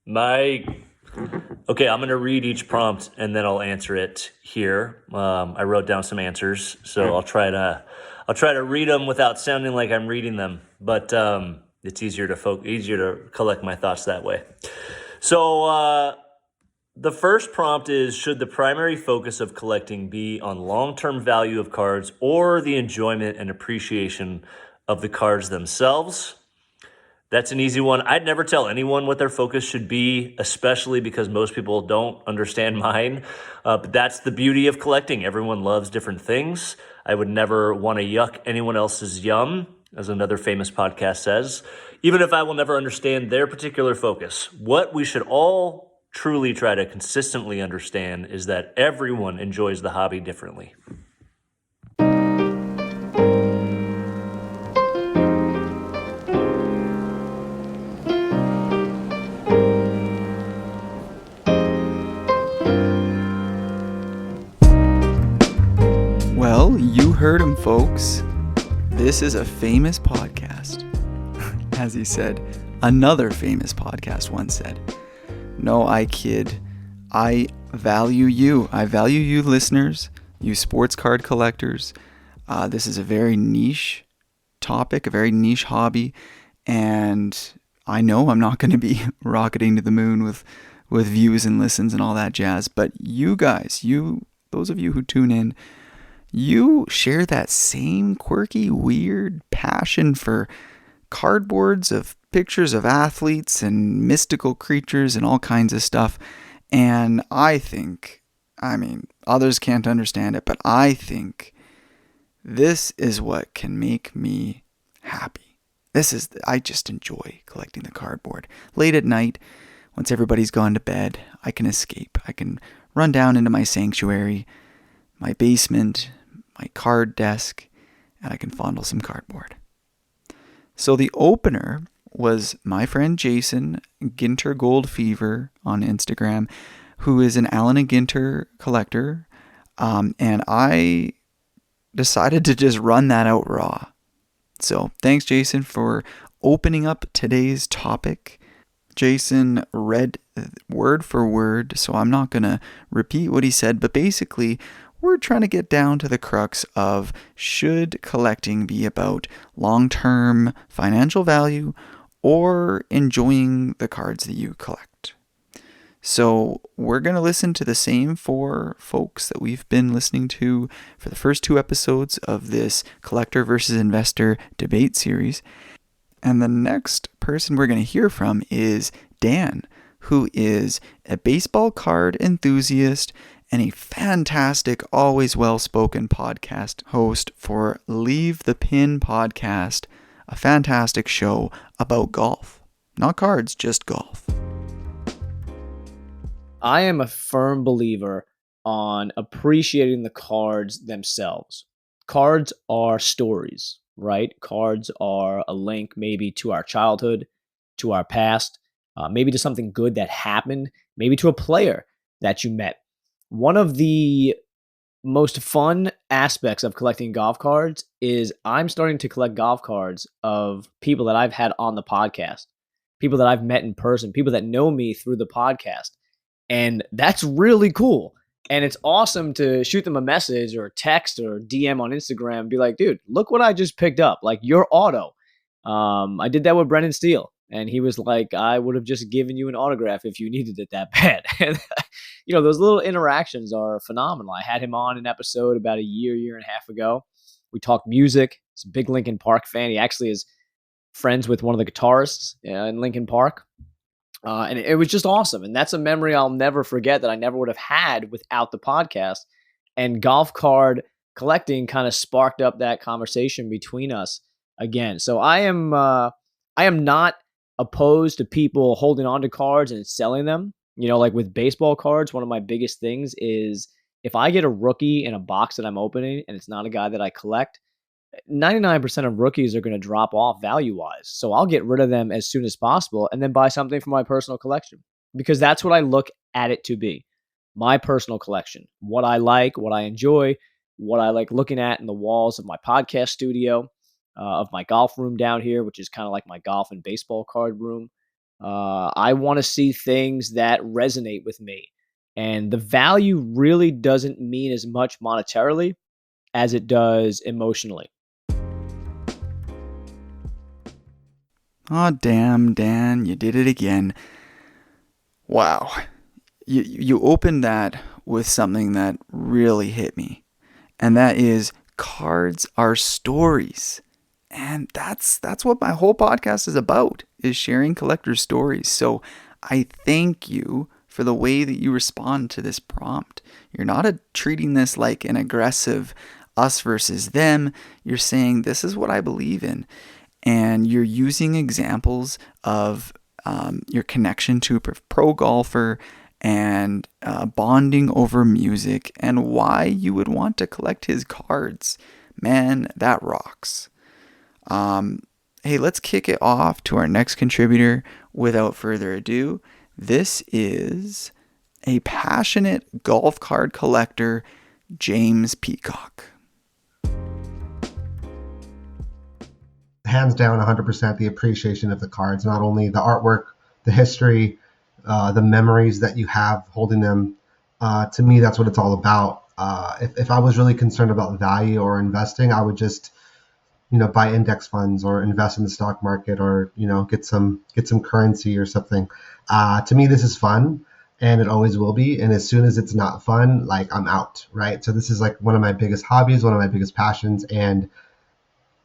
Okay, I'm going to read each prompt and then I'll answer it here. I wrote down some answers, so I'll try to read them without sounding like I'm reading them, but it's easier to collect my thoughts that way. So the first prompt is: should the primary focus of collecting be on long-term value of cards or the enjoyment and appreciation of the cards themselves? That's an easy one. I'd never tell anyone what their focus should be, especially because most people don't understand mine. But that's the beauty of collecting. Everyone loves different things. I would never want to yuck anyone else's yum, as another famous podcast says, even if I will never understand their particular focus. What we should all truly try to consistently understand is that everyone enjoys the hobby differently. Well, you heard him, folks. This is a famous podcast. As he said, another famous podcast once said. No, I kid. I value you. I value you listeners, you sports card collectors. This is a very niche topic, a very niche hobby, and I know I'm not going to be rocketing to the moon with views and listens and all that jazz, but you guys, those of you who tune in, you share that same quirky, weird passion for cardboards of pictures of athletes and mystical creatures and all kinds of stuff. And I mean, others can't understand it, but I think this is what can make me happy. I just enjoy collecting the cardboard. Late at night, once everybody's gone to bed, I can escape. I can run down into my sanctuary, my basement, my card desk, and I can fondle some cardboard. So the opener was my friend Jason, Ginter Gold Fever on Instagram, who is an Allen & Ginter collector, and I decided to just run that out raw. So thanks, Jason, for opening up today's topic. Jason read word for word, so I'm not going to repeat what he said, but basically, we're trying to get down to the crux of, should collecting be about long-term financial value or enjoying the cards that you collect? So we're going to listen to the same four folks that we've been listening to for the first two episodes of this collector versus investor debate series. And the next person we're going to hear from is Dan, who is a baseball card enthusiast and a fantastic, always well-spoken podcast host for Leave the Pin podcast, a fantastic show about golf. Not cards, just golf. I am a firm believer on appreciating the cards themselves. Cards are stories, right? Cards are a link maybe to our childhood, to our past, maybe to something good that happened, maybe to a player that you met. One of the most fun aspects of collecting golf cards is I'm starting to collect golf cards of people that I've had on the podcast, people that I've met in person, people that know me through the podcast. And that's really cool. And it's awesome to shoot them a message or a text or DM on Instagram and be like, dude, look what I just picked up. Like, your auto. I did that with Brendan Steele. And he was like, I would have just given you an autograph if you needed it that bad. And, those little interactions are phenomenal. I had him on an episode about a year and a half ago. We talked music. He's a big Linkin Park fan. He actually is friends with one of the guitarists in Linkin Park. And it was just awesome. And that's a memory I'll never forget that I never would have had without the podcast. And golf card collecting kind of sparked up that conversation between us again. So I am not opposed to people holding on to cards and selling them. Like with baseball cards, one of my biggest things is if I get a rookie in a box that I'm opening and it's not a guy that I collect, 99% of rookies are going to drop off value-wise. So I'll get rid of them as soon as possible and then buy something for my personal collection, because that's what I look at it to be. My personal collection, what I like, what I enjoy, what I like looking at in the walls of my podcast studio, of my golf room down here, which is kind of like my golf and baseball card room. I want to see things that resonate with me. And the value really doesn't mean as much monetarily as it does emotionally. Oh, damn, Dan, you did it again. Wow. You opened that with something that really hit me. And that is cards are stories. And that's what my whole podcast is about, is sharing collector stories. So I thank you for the way that you respond to this prompt. You're not treating this like an aggressive us versus them. You're saying, this is what I believe in. And you're using examples of your connection to a pro golfer and bonding over music and why you would want to collect his cards. Man, that rocks. Hey, let's kick it off to our next contributor without further ado. This is a passionate golf card collector, James Peacock. Hands down, 100% the appreciation of the cards, not only the artwork, the history, the memories that you have holding them. To me, that's what it's all about. If I was really concerned about value or investing, I would just, buy index funds or invest in the stock market or, get some currency or something. To me, this is fun, and it always will be. And as soon as it's not fun, like, I'm out, right? So this is like one of my biggest hobbies, one of my biggest passions, and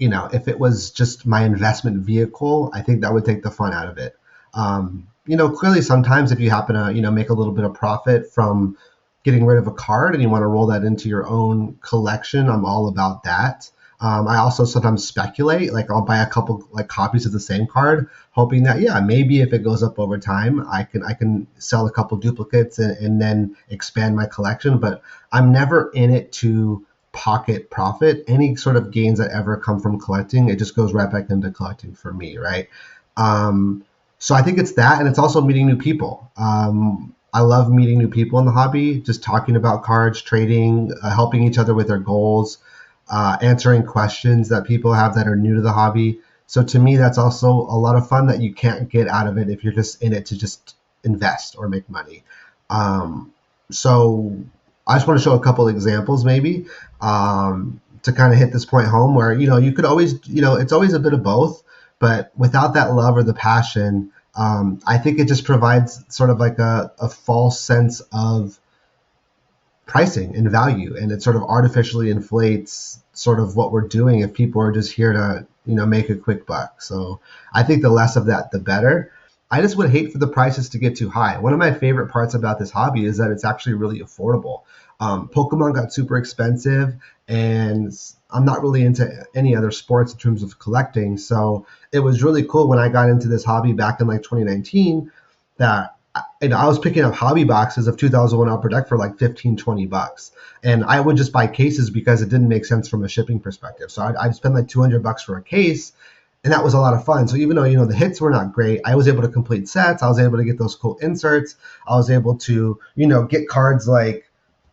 if it was just my investment vehicle, I think that would take the fun out of it. Clearly sometimes if you happen to, make a little bit of profit from getting rid of a card and you want to roll that into your own collection, I'm all about that. I also sometimes speculate, like I'll buy a couple like copies of the same card, hoping that, maybe if it goes up over time, I can sell a couple duplicates and then expand my collection. But I'm never in it to pocket profit. Any sort of gains that ever come from collecting, it just goes right back into collecting for me, right? So I think it's that, and it's also meeting new people. I love meeting new people in the hobby, just talking about cards, trading, helping each other with their goals, answering questions that people have that are new to the hobby. So to me, that's also a lot of fun that you can't get out of it if you're just in it to just invest or make money. So I just want to show a couple examples maybe to kind of hit this point home where, you could always, it's always a bit of both, but without that love or the passion, I think it just provides sort of like a false sense of pricing and value, and it sort of artificially inflates sort of what we're doing if people are just here to, make a quick buck. So I think the less of that, the better. I just would hate for the prices to get too high. One of my favorite parts about this hobby is that it's actually really affordable. Pokemon got super expensive, and I'm not really into any other sports in terms of collecting. So it was really cool when I got into this hobby back in like 2019 that I was picking up hobby boxes of 2001 Upper Deck for like $15-$20. And I would just buy cases because it didn't make sense from a shipping perspective. So I'd spend like $200 for a case. And that was a lot of fun. So even though, the hits were not great, I was able to complete sets. I was able to get those cool inserts. I was able to, get cards like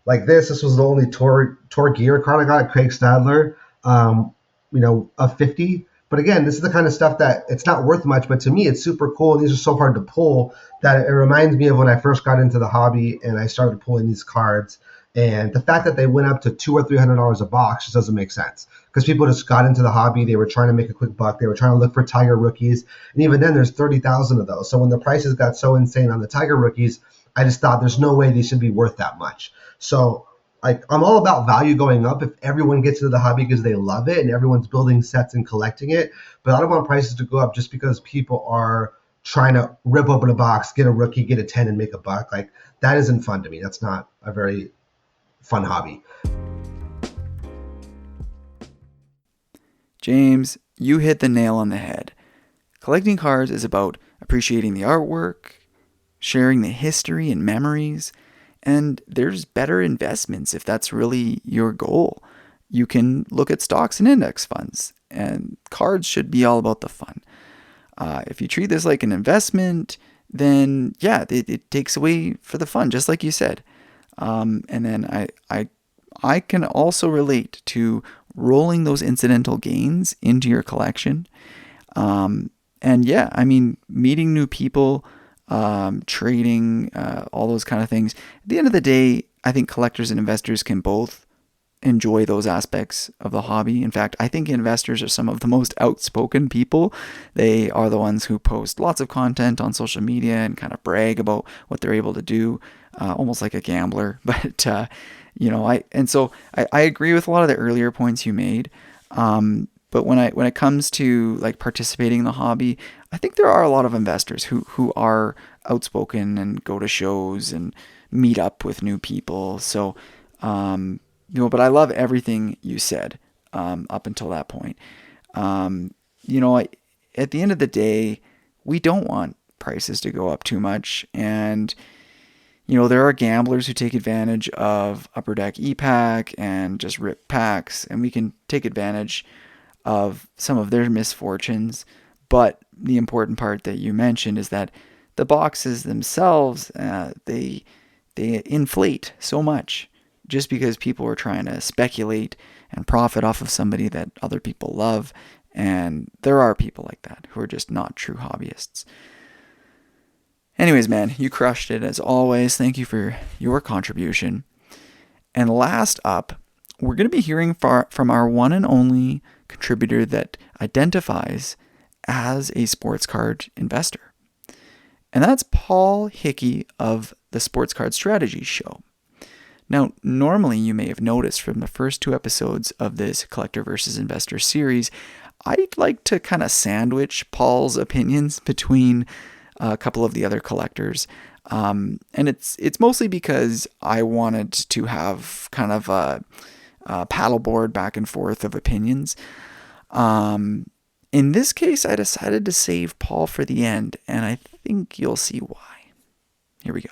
this. This was the only Tour Gear card I got at Craig Stadler, of 50. But again, this is the kind of stuff that it's not worth much, but to me, it's super cool. And these are so hard to pull that it reminds me of when I first got into the hobby and I started pulling these cards. And the fact that they went up to $200 or $300 a box just doesn't make sense, because people just got into the hobby. They were trying to make a quick buck. They were trying to look for Tiger rookies. And even then, there's 30,000 of those. So when the prices got so insane on the Tiger rookies, I just thought there's no way these should be worth that much. So I'm all about value going up if everyone gets into the hobby because they love it and everyone's building sets and collecting it. But I don't want prices to go up just because people are trying to rip open a box, get a rookie, get a 10 and make a buck. Like, that isn't fun to me. That's not a very fun hobby. James, you hit the nail on the head. Collecting cards is about appreciating the artwork, sharing the history and memories, and there's better investments if that's really your goal. You can look at stocks and index funds, and cards should be all about the fun. If you treat this like an investment, then it takes away for the fun, just like you said. And then I can also relate to rolling those incidental gains into your collection. And And yeah, I mean, meeting new people, trading, all those kind of things. At the end of the day, I think collectors and investors can both enjoy those aspects of the hobby. In fact, I think investors are some of the most outspoken people. They are the ones who post lots of content on social media and kind of brag about what they're able to do, almost like a gambler. But I agree with a lot of the earlier points you made. But when it comes to like participating in the hobby, I think there are a lot of investors who are outspoken and go to shows and meet up with new people. So, but I love everything you said up until that point. At the end of the day, we don't want prices to go up too much. And, there are gamblers who take advantage of Upper Deck EPAC and just rip packs, and we can take advantage of some of their misfortunes. But the important part that you mentioned is that the boxes themselves, they inflate so much just because people are trying to speculate and profit off of somebody that other people love. And there are people like that who are just not true hobbyists. Anyways, man, you crushed it as always. Thank you for your contribution. And last up, we're going to be hearing from our one and only contributor that identifies as a sports card investor. And that's Paul Hickey of the Sports Card Strategy Show. Now, normally you may have noticed from the first 2 episodes of this Collector versus Investor series, I'd like to kind of sandwich Paul's opinions between a couple of the other collectors. And it's mostly because I wanted to have kind of a paddleboard back and forth of opinions. In this case, I decided to save Paul for the end, and I think you'll see why. Here we go.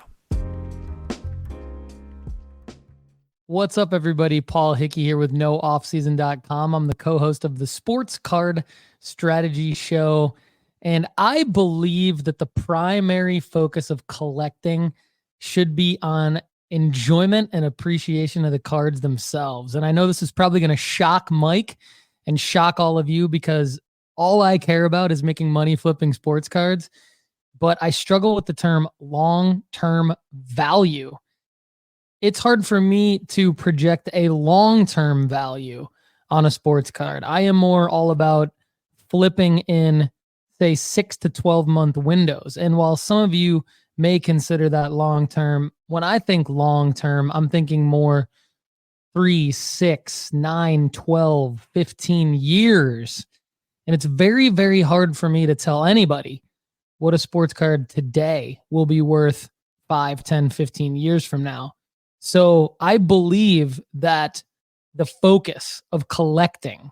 What's up, everybody? Paul Hickey here with NoOffSeason.com. I'm the co-host of the Sports Card Strategy Show, and I believe that the primary focus of collecting should be on enjoyment and appreciation of the cards themselves. And I know this is probably going to shock Mike and shock all of you because all I care about is making money flipping sports cards, but I struggle with the term long-term value. It's hard for me to project a long-term value on a sports card. I am more all about flipping in, say, 6 to 12 month windows. And while some of you may consider that long-term, when I think long-term, I'm thinking more 3, 6, 9, 12, 15 years. And it's very, very hard for me to tell anybody what a sports card today will be worth 5, 10, 15 years from now. So I believe that the focus of collecting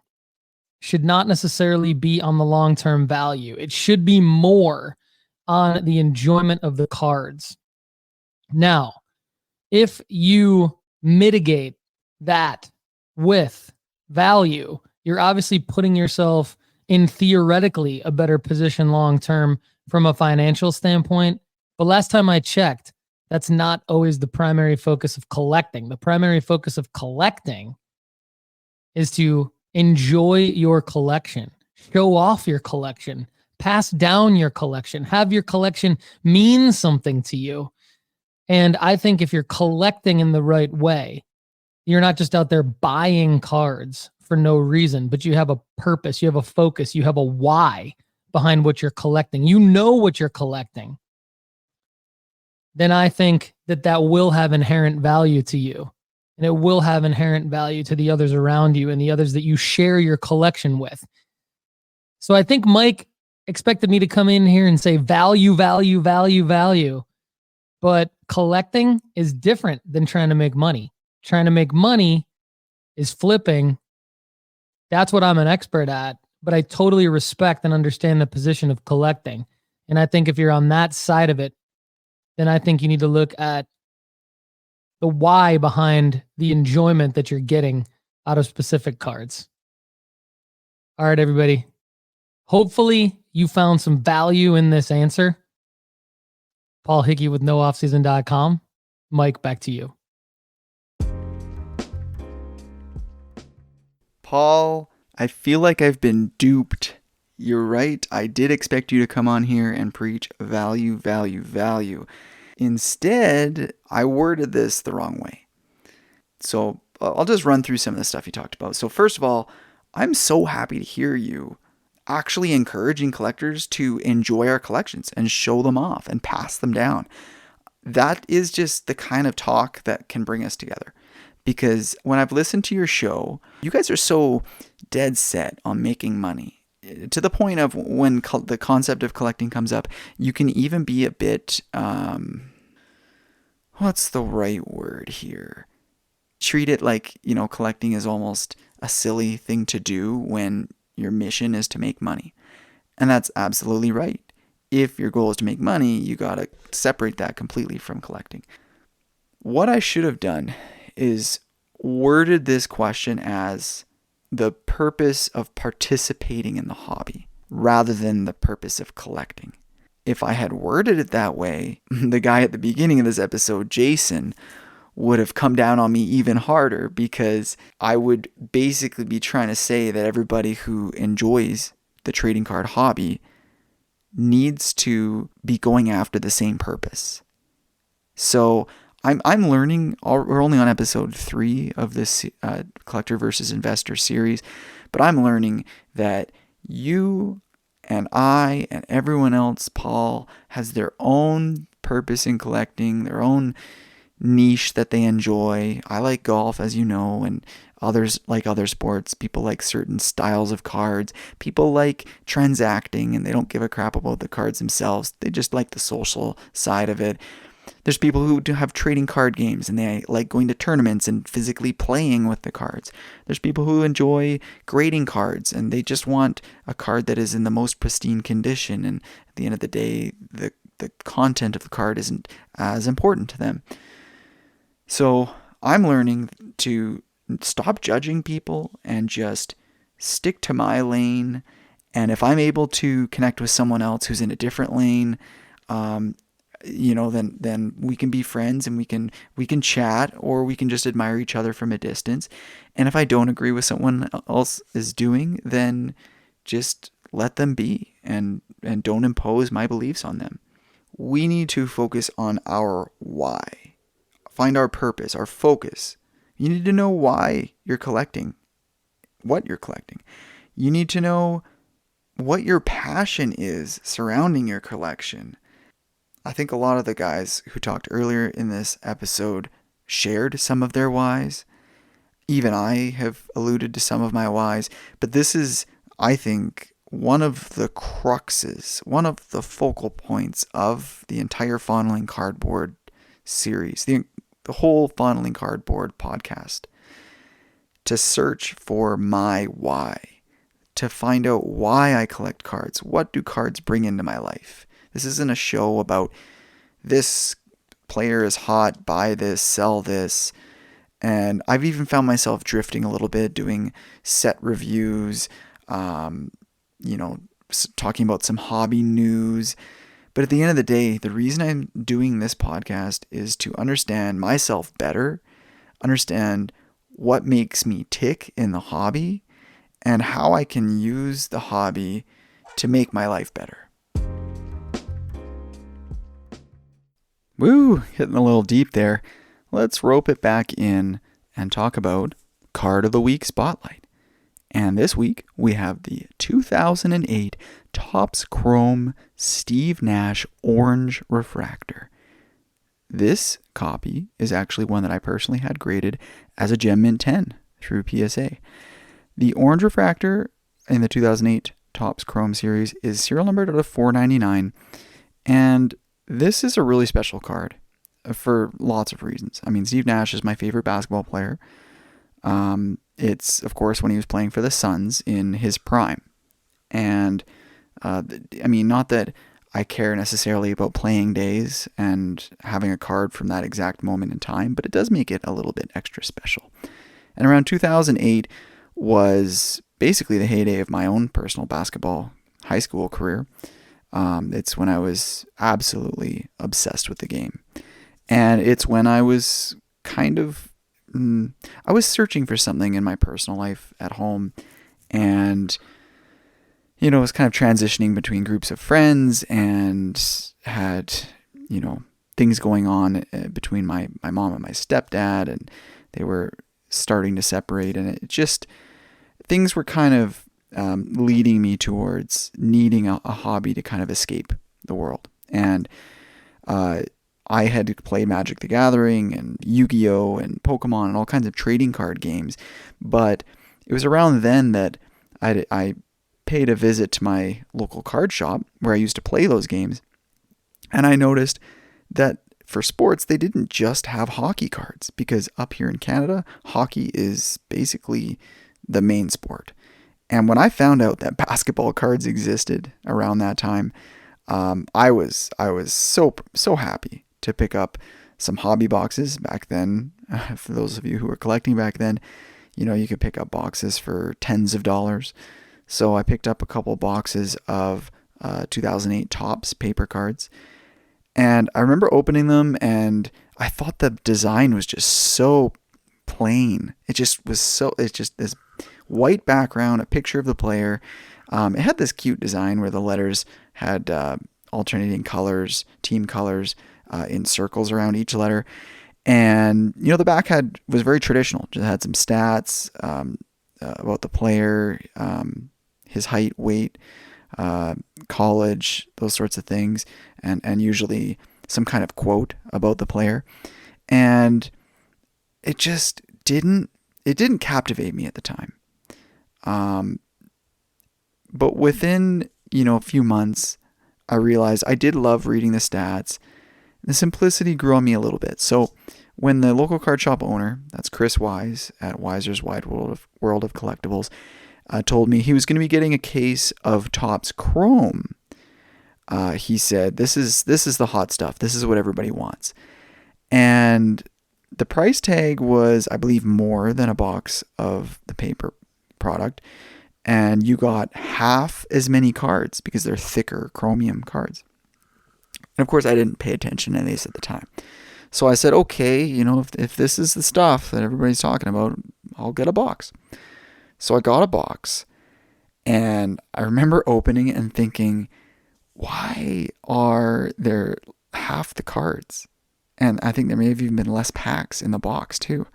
should not necessarily be on the long-term value. It should be more on the enjoyment of the cards. Now, if you mitigate that with value, you're obviously putting yourself in theoretically a better position long-term from a financial standpoint. But last time I checked, that's not always the primary focus of collecting. The primary focus of collecting is to enjoy your collection, show off your collection, pass down your collection, have your collection mean something to you. And I think if you're collecting in the right way, you're not just out there buying cards for no reason, but you have a purpose, you have a focus, you have a why behind what you're collecting. You know what you're collecting. Then I think that will have inherent value to you. And it will have inherent value to the others around you and the others that you share your collection with. So I think Mike expected me to come in here and say value, value, value, value. But collecting is different than trying to make money. Trying to make money is flipping. That's what I'm an expert at. But I totally respect and understand the position of collecting. And I think if you're on that side of it, then I think you need to look at the why behind the enjoyment that you're getting out of specific cards. All right, everybody. Hopefully you found some value in this answer. Paul Hickey with NoOffSeason.com. Mike, back to you. Paul, I feel like I've been duped You're right. I did expect you to come on here and preach value, value, value. Instead, I worded this the wrong way. So I'll just run through some of the stuff you talked about. So first of all, I'm so happy to hear you actually encouraging collectors to enjoy our collections and show them off and pass them down. That is just the kind of talk that can bring us together. Because when I've listened to your show, you guys are so dead set on making money. To the point of when the concept of collecting comes up, you can even be a bit, what's the right word here? Treat it like, collecting is almost a silly thing to do when your mission is to make money. And that's absolutely right. If your goal is to make money, you got to separate that completely from collecting. What I should have done is worded this question as the purpose of participating in the hobby rather than the purpose of collecting. If I had worded it that way, the guy at the beginning of this episode, Jason, would have come down on me even harder, because I would basically be trying to say that everybody who enjoys the trading card hobby needs to be going after the same purpose. So I'm learning. We're only on episode 3 of this Collector versus Investor series, but I'm learning that you and I and everyone else, Paul, has their own purpose in collecting, their own niche that they enjoy. I like golf, as you know, and others like other sports. People like certain styles of cards. People like transacting, and they don't give a crap about the cards themselves. They just like the social side of it. There's people who do have trading card games, and they like going to tournaments and physically playing with the cards. There's people who enjoy grading cards, and they just want a card that is in the most pristine condition, and at the end of the day, the content of the card isn't as important to them. So I'm learning to stop judging people and just stick to my lane. And if I'm able to connect with someone else who's in a different lane, then we can be friends, and we can chat, or we can just admire each other from a distance. And if I don't agree with someone else is doing, then just let them be, and don't impose my beliefs on them. We need to focus on our why. Find our purpose, our focus. You need to know why you're collecting, what you're collecting. You need to know what your passion is surrounding your collection. I think a lot of the guys who talked earlier in this episode shared some of their whys. Even I have alluded to some of my whys, but this is, I think, one of the cruxes, one of the focal points of the entire Fondling Cardboard series, the whole Fondling Cardboard podcast, to search for my why, to find out why I collect cards. What do cards bring into my life? This isn't a show about this player is hot, buy this, sell this. And I've even found myself drifting a little bit, doing set reviews, talking about some hobby news. But at the end of the day, the reason I'm doing this podcast is to understand myself better, understand what makes me tick in the hobby, and how I can use the hobby to make my life better. Woo, hitting a little deep there. Let's rope it back in and talk about Card of the Week Spotlight. And this week, we have the 2008 Topps Chrome Steve Nash Orange Refractor. This copy is actually one that I personally had graded as a Gem Mint 10 through PSA. The Orange Refractor in the 2008 Topps Chrome series is serial numbered out of 499, and this is a really special card for lots of reasons. I mean, Steve Nash is my favorite basketball player. It's, of course, when he was playing for the Suns in his prime. And, not that I care necessarily about playing days and having a card from that exact moment in time, but it does make it a little bit extra special. And around 2008 was basically the heyday of my own personal basketball high school career. It's when I was absolutely obsessed with the game. And it's when I was I was searching for something in my personal life at home. And, was kind of transitioning between groups of friends and had, things going on between my mom and my stepdad, and they were starting to separate, and it just, things were kind of leading me towards needing a hobby to kind of escape the world. And I had played Magic the Gathering and Yu-Gi-Oh! And Pokemon and all kinds of trading card games, but it was around then that I paid a visit to my local card shop where I used to play those games, and I noticed that for sports, they didn't just have hockey cards, because up here in Canada, hockey is basically the main sport. And when I found out that basketball cards existed around that time, I was so happy to pick up some hobby boxes back then. For those of you who were collecting back then, you could pick up boxes for tens of dollars. So I picked up a couple boxes of 2008 Topps paper cards. And I remember opening them, and I thought the design was just so plain. It's just this white background, a picture of the player. It had this cute design where the letters had alternating colors, team colors, in circles around each letter. And, the back was very traditional. Just had some stats about the player, his height, weight, college, those sorts of things, and usually some kind of quote about the player. And it just didn't captivate me at the time. But within, a few months, I realized I did love reading the stats. The simplicity grew on me a little bit. So when the local card shop owner, that's Chris Wise at Weiser's Wide World of Collectibles, told me he was going to be getting a case of Topps Chrome, he said, this is the hot stuff. This is what everybody wants. And the price tag was, I believe, more than a box of the paper product. And you got half as many cards because they're thicker chromium cards. And of course, I didn't pay attention to this at the time. So I said, okay, if this is the stuff that everybody's talking about, I'll get a box. So I got a box, and I remember opening it and thinking, why are there half the cards? And I think there may have even been less packs in the box too.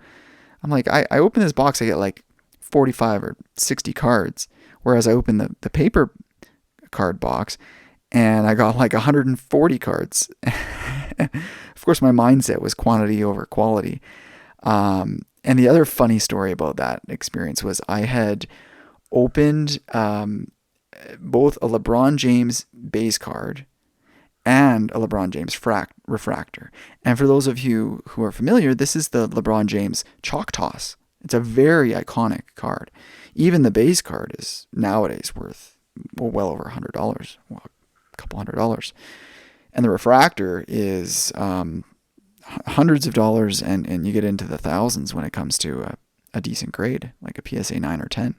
I'm like, I open this box, I get like 45 or 60 cards, whereas I opened the paper card box and I got like 140 cards. Of course, my mindset was quantity over quality. And the other funny story about that experience was I had opened both a LeBron James base card and a LeBron James refractor. And for those of you who are familiar, this is the LeBron James Chalk Toss. It's a very iconic card. Even the base card is nowadays worth well over $100, well, a couple $100. And the refractor is hundreds of dollars, and you get into the thousands when it comes to a decent grade, like a PSA 9 or 10.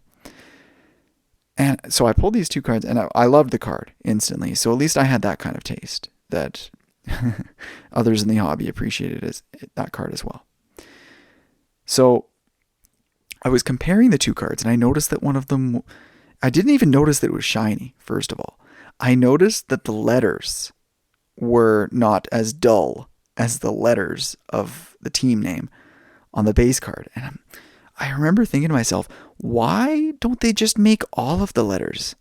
And so I pulled these two cards, and I loved the card instantly. So at least I had that kind of taste that others in the hobby appreciated that card as well. So I was comparing the two cards, and I noticed that one of them, I didn't even notice that it was shiny, first of all. I noticed that the letters were not as dull as the letters of the team name on the base card. And I remember thinking to myself, why don't they just make all of the letters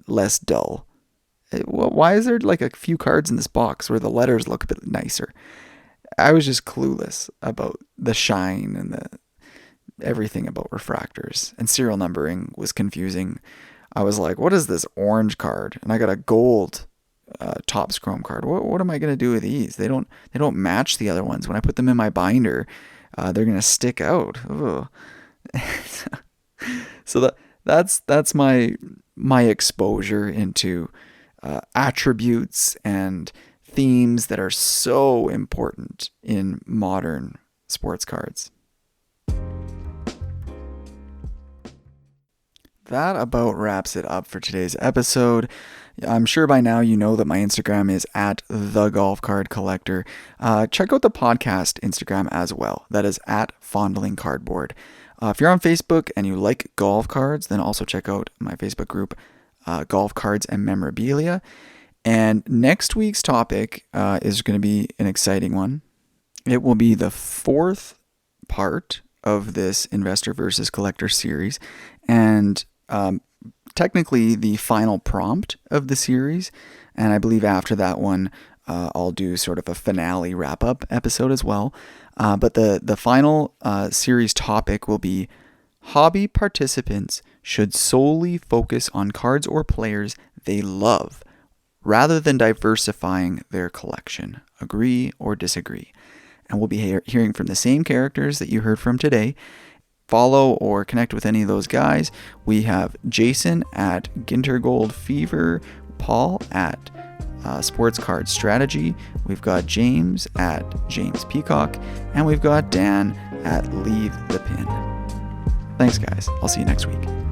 less dull? Why is there like a few cards in this box where the letters look a bit nicer? I was just clueless about the shine and everything about refractors, and serial numbering was confusing. I was like, what is this orange card? And I got a gold Topps Chrome card. What am I going to do with these? They don't match the other ones. When I put them in my binder, they're going to stick out. So that's my exposure into attributes and themes that are so important in modern sports cards. That about wraps it up for today's episode. I'm sure by now you know that my Instagram is at @thegolfcardcollector. Check out the podcast Instagram as well. That is at @fondlingcardboard. If you're on Facebook and you like golf cards, then also check out my Facebook group, golf cards and memorabilia. And next week's topic is going to be an exciting one. It will be the fourth part of this Investor versus Collector series, and technically the final prompt of the series. And I believe after that one, I'll do sort of a finale wrap-up episode as well. But the final series topic will be: hobby participants should solely focus on cards or players they love, rather than diversifying their collection. Agree or disagree? And we'll be hearing from the same characters that you heard from today. Follow or connect with any of those guys. We have Jason at Gintergold Fever, Paul at Sports Card Strategy. We've got James at James Peacock, and we've got Dan at Leave the Pin. Thanks, guys. I'll see you next week.